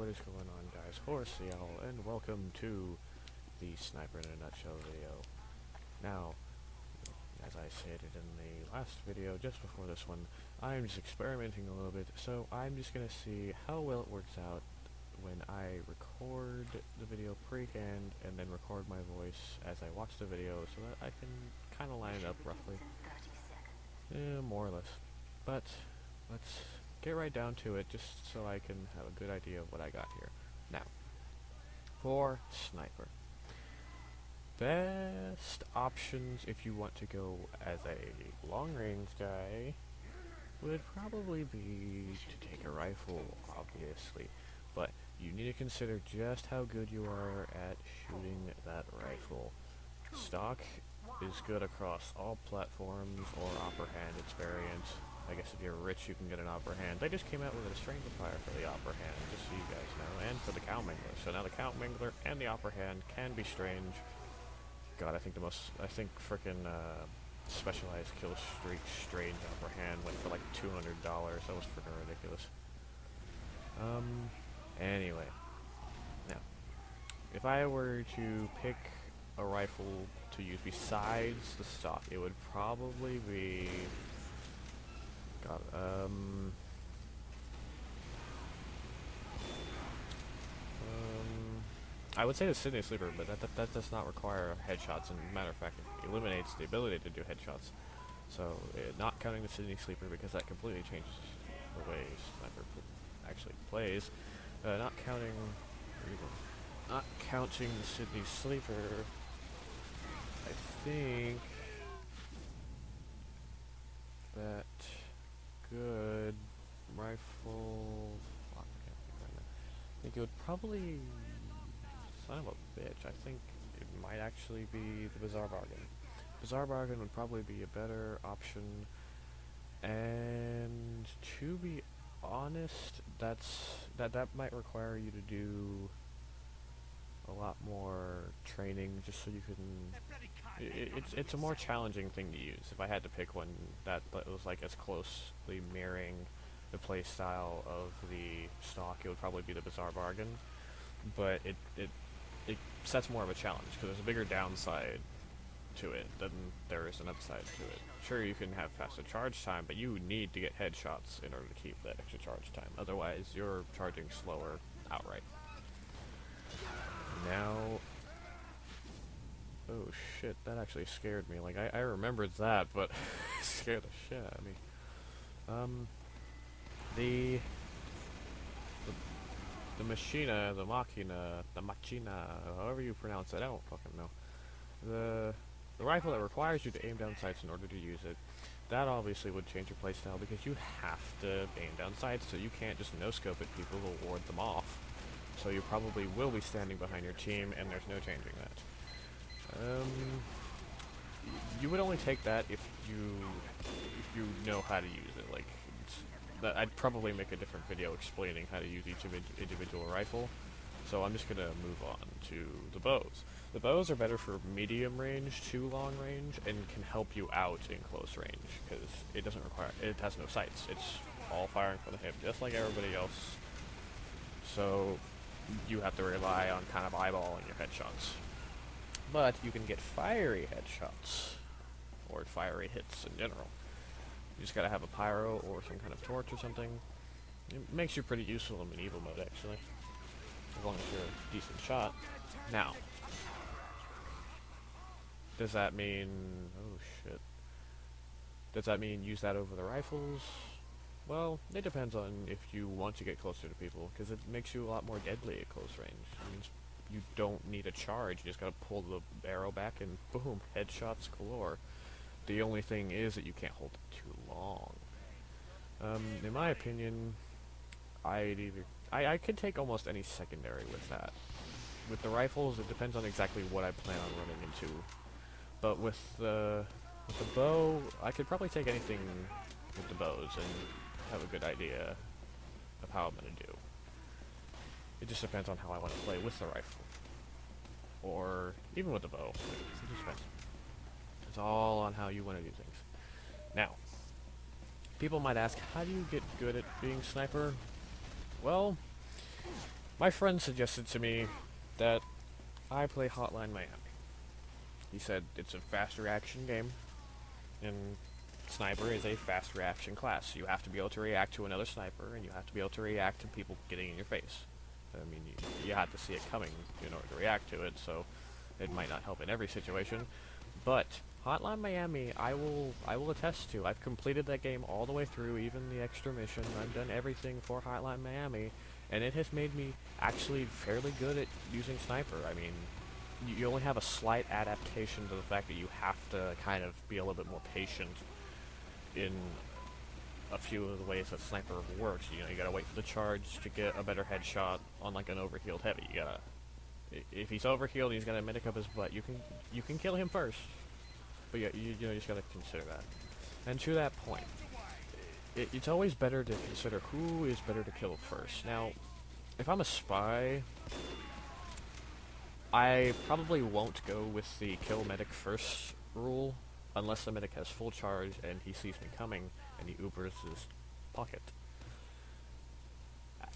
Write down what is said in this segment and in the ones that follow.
What is going on, guys? Horse Y'all, and welcome to the Sniper in a Nutshell video. Now, as I stated in the last video, just before this one, I'm just experimenting a little bit, so I'm just gonna see how well it works out when I record the video pre-canned and then record my voice as I watch the video so that I can kind of line it up roughly. More or less. But, let's get right down to it just so I can have a good idea of what I got here. Now, for Sniper. Best options if you want to go as a long-range guy would probably be to take a rifle, obviously. But you need to consider just how good you are at shooting that rifle. Stock is good across all platforms or upper hand. It's variant. I guess if you're rich, you can get an upper hand. They just came out with a Stranglifier for the upper hand, just so you guys know, and for the Cow Mingler. So now the Cow Mingler and the upper hand can be strange. God, I think frickin' specialized kill streak strange upper hand went for like $200. That was frickin' ridiculous. Anyway. Now, if I were to pick a rifle to use besides the stock, it would probably be... God, I would say the Sydney Sleeper, but that does not require headshots, and matter of fact, it eliminates the ability to do headshots. So, not counting the Sydney Sleeper, because that completely changes the way Sniper actually plays. Not counting the Sydney Sleeper, I think that good rifle... Fuck, I can't think right now. I think it would probably... Son of a bitch, I think it might actually be the Bizarre Bargain. Bizarre Bargain would probably be a better option, and to be honest, that might require you to do a lot more training just so you can... It's a more challenging thing to use. If I had to pick one that was like as closely mirroring the play style of the stock, it would probably be the Bizarre Bargain, but it sets more of a challenge, because there's a bigger downside to it than there is an upside to it. Sure, you can have faster charge time, but you need to get headshots in order to keep that extra charge time. Otherwise, you're charging slower outright. Now... Oh shit, that actually scared me. Like, I remembered that, but it scared the shit out of me. The Machina, the Machina, however you pronounce it, I don't fucking know. The rifle that requires you to aim down sights in order to use it, that obviously would change your playstyle, because you have to aim down sights, so you can't just no-scope at people or ward them off. So you probably will be standing behind your team, and there's no changing that. You would only take that if you know how to use it. Like, I'd probably make a different video explaining how to use each individual rifle, so I'm just gonna move on to the bows. The bows are better for medium range to long range, and can help you out in close range, because it has no sights. It's all firing from the hip, just like everybody else. So you have to rely on kind of eyeballing your headshots. But you can get fiery headshots, or fiery hits in general. You just gotta have a pyro or some kind of torch or something. It makes you pretty useful in medieval mode, actually, as long as you're a decent shot. Now, does that mean... oh shit. Does that mean use that over the rifles? Well, it depends on if you want to get closer to people, because it makes you a lot more deadly at close range. It means you don't need a charge, you just gotta pull the arrow back and boom, headshots galore. The only thing is that you can't hold it too long. In my opinion, I could take almost any secondary with that. With the rifles, it depends on exactly what I plan on running into. But with the bow, I could probably take anything with the bows and have a good idea of how I'm gonna do. It just depends on how I want to play with the rifle. Or even with the bow. It just depends. It's all on how you want to do things. Now, people might ask, how do you get good at being Sniper? Well, My friend suggested to me that I play Hotline Miami. He said it's a fast reaction game, and sniper is a fast reaction class. You have to be able to react to another sniper, and you have to be able to react to people getting in your face. I mean, you have to see it coming in order to react to it, so it might not help in every situation. But Hotline Miami, I will attest to. I've completed that game all the way through, even the extra mission. I've done everything for Hotline Miami, and it has made me actually fairly good at using sniper. I mean, you only have a slight adaptation to the fact that you have to kind of be a little bit more patient in a few of the ways that sniper works. You know, you gotta wait for the charge to get a better headshot on like an overhealed heavy. You gotta, if he's overhealed and he's got a medic up his butt, you can kill him first. But yeah, you know, you just gotta consider that. And to that point, it's always better to consider who is better to kill first. Now, if I'm a spy, I probably won't go with the kill medic first rule unless the medic has full charge and he sees me coming and he Ubers his pocket.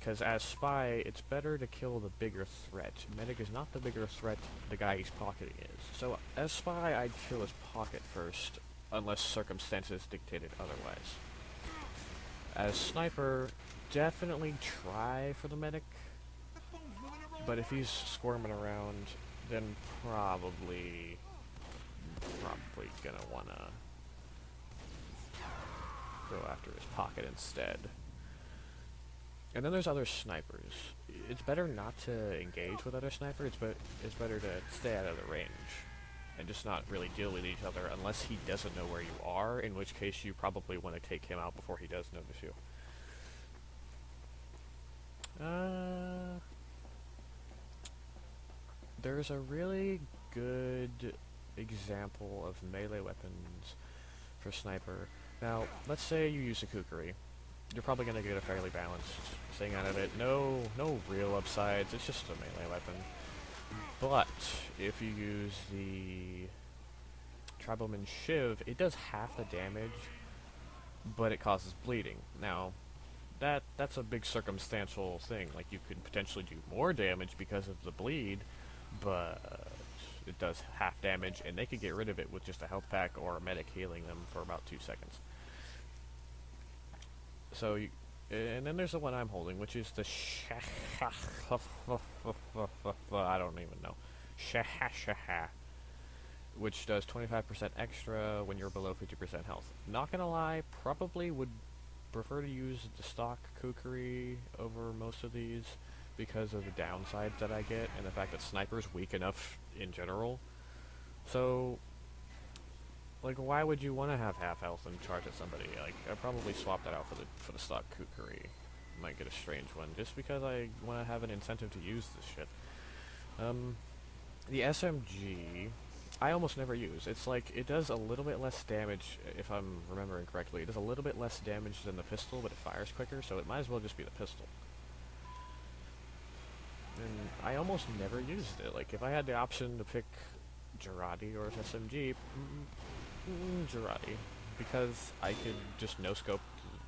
Because as spy, it's better to kill the bigger threat. Medic is not the bigger threat, the guy he's pocketing is. So as spy, I'd kill his pocket first, unless circumstances dictated otherwise. As sniper, definitely try for the medic, but if he's squirming around, then probably gonna wanna go after his pocket instead. And then there's other snipers. It's better not to engage with other snipers, but it's better to stay out of the range and just not really deal with each other unless he doesn't know where you are, in which case you probably want to take him out before he does notice you. There's a really good example of melee weapons for sniper. Now, let's say you use a kukri. You're probably going to get a fairly balanced thing out of it. No real upsides, it's just a melee weapon. But if you use the Tribalman Shiv, it does half the damage, but it causes bleeding. Now, that's a big circumstantial thing. Like, you could potentially do more damage because of the bleed, but it does half damage, and they could get rid of it with just a health pack or a medic healing them for about 2 seconds. So, and then there's the one I'm holding, which is the I don't even know. Shaha, which does 25% extra when you're below 50% health. Not gonna lie, probably would prefer to use the stock kukri over most of these because of the downsides that I get and the fact that sniper's weak enough in general. So, like, why would you want to have half health and charge at somebody? Like, I'd probably swap that out for the stock kukri. Might get a strange one, just because I want to have an incentive to use this shit. The SMG, I almost never use. It's like, it does a little bit less damage, if I'm remembering correctly. It does a little bit less damage than the pistol, but it fires quicker, so it might as well just be the pistol. And I almost never used it. Like, if I had the option to pick Girardi or SMG, Girardi, because I could just no-scope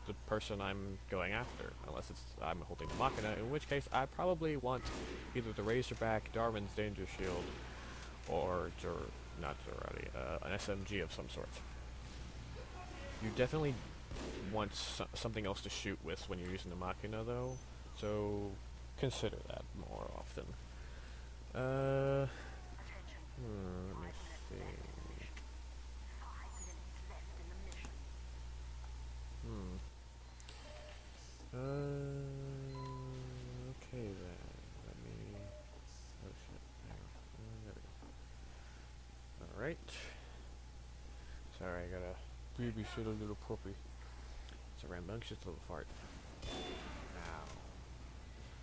the person I'm going after, unless I'm holding the Machina, in which case I probably want either the Razorback, Darwin's Danger Shield, or not Girardi, an SMG of some sort. You definitely want something else to shoot with when you're using the Machina, though, so consider that more often. Let me see. Okay then. Let me. Oh shit. There we go. Alright. Sorry, I gotta babysit a little puppy. It's a rambunctious little fart. Now.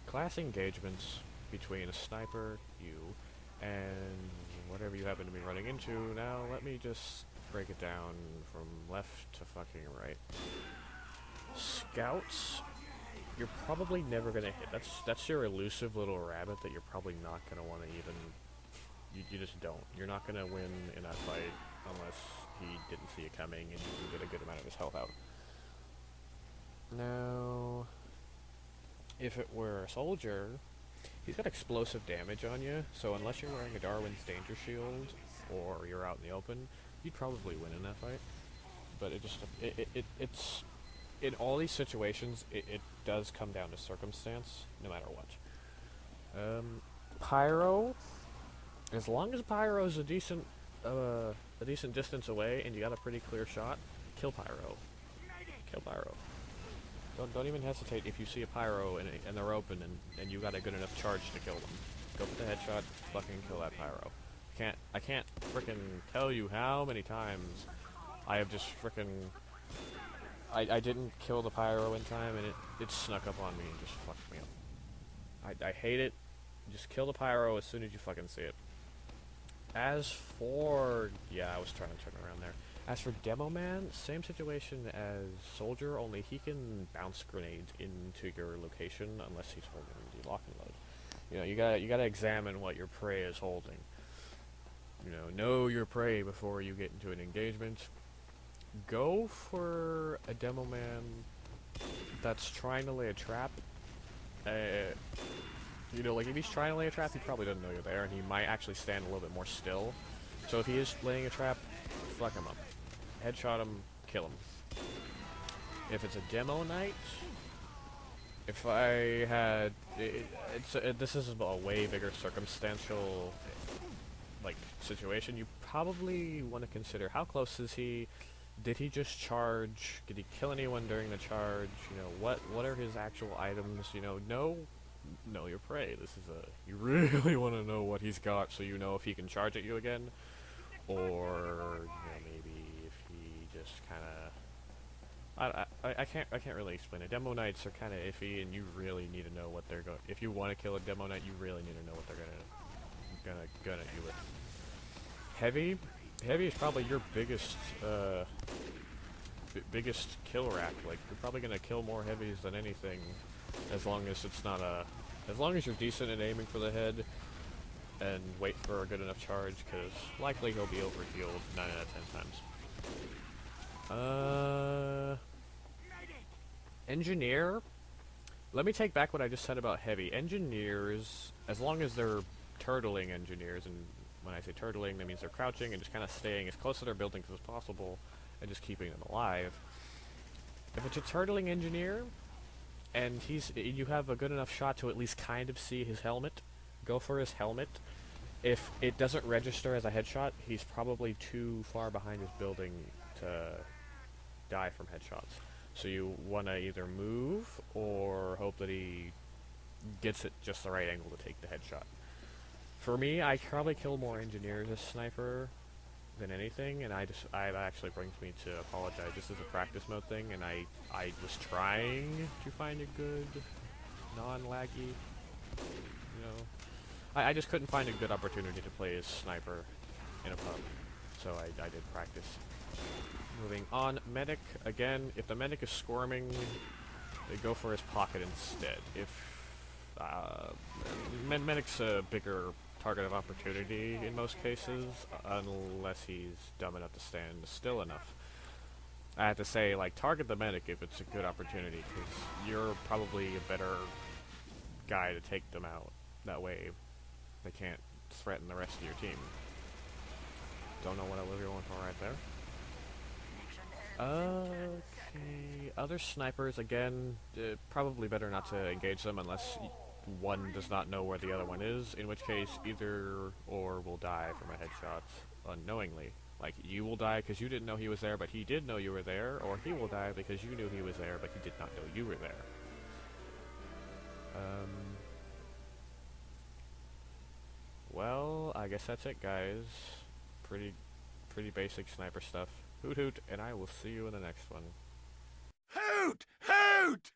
Class engagements between a sniper, you, and whatever you happen to be running into. Now, let me just break it down from left to fucking right. Scouts, you're probably never gonna hit. That's your elusive little rabbit that you're probably not gonna want to even. You just don't. You're not gonna win in that fight unless he didn't see it coming and you can get a good amount of his health out. Now, if it were a soldier, He's got explosive damage on you, so unless you're wearing a Darwin's Danger Shield or you're out in the open, you'd probably win in that fight. But it's in all these situations, it does come down to circumstance, no matter what. Pyro, as long as Pyro's a decent distance away and you got a pretty clear shot, kill Pyro. Kill Pyro. Don't even hesitate if you see a Pyro and they're open and you got a good enough charge to kill them. Go for the headshot, fucking kill that Pyro. I can't frickin' tell you how many times I have just frickin' I didn't kill the Pyro in time and it snuck up on me and just fucked me up. I hate it. Just kill the Pyro as soon as you fucking see it. As for... yeah, I was trying to turn around there. As for Demo Man, same situation as Soldier, only he can bounce grenades into your location unless he's holding the lock and load. You know, you gotta examine what your prey is holding. You know your prey before you get into an engagement. Go for a Demo Man that's trying to lay a trap. You know, like if he's trying to lay a trap, he probably doesn't know you're there, and he might actually stand a little bit more still. So if he is laying a trap, fuck him up. Headshot him, kill him. If it's a demo night, if I had... this is a way bigger circumstantial, like, situation. You probably want to consider how close is he? Did he just charge? Did he kill anyone during the charge? You know, what are his actual items? You know, know your prey. This is you really want to know what he's got so you know if he can charge at you again, or you know, maybe if he just kind of... I can't really explain it. Demo nights are kind of iffy, and you really need to know what they're going. If you want to kill a demo night, you really need to know what they're gonna gun at you with. Heavy is probably your biggest biggest kill rack. Like, you're probably gonna kill more heavies than anything, as long as it's not as long as you're decent at aiming for the head and wait for a good enough charge, because likely he'll be overhealed 9 out of 10 times. Engineer? Let me take back what I just said about heavy. Engineers, as long as they're turtling engineers, and when I say turtling, that means they're crouching and just kind of staying as close to their buildings as possible and just keeping them alive. If it's a turtling engineer, and you have a good enough shot to at least kind of see his helmet, go for his helmet. If it doesn't register as a headshot, he's probably too far behind his building to die from headshots. So you want to either move or hope that he gets it just the right angle to take the headshot. For me, I probably kill more engineers as sniper than anything, and it actually brings me to apologize. This is a practice mode thing, and I was trying to find a good non-laggy, you know, I just couldn't find a good opportunity to play as sniper in a pub, so I did practice. Moving on, medic. Again, if the medic is squirming, they go for his pocket instead. If medic's a bigger target of opportunity in most cases, unless he's dumb enough to stand still enough. I have to say, like, target the medic if it's a good opportunity, because you're probably a better guy to take them out. That way, they can't threaten the rest of your team. Don't know what I was going for right there. Okay, other snipers, again, probably better not to engage them unless one does not know where the other one is, in which case either or will die from a headshot unknowingly. Like, you will die because you didn't know he was there, but he did know you were there, or he will die because you knew he was there, but he did not know you were there. Well, I guess that's it, guys. Pretty basic sniper stuff. Hoot hoot, and I will see you in the next one. Hoot! Hoot!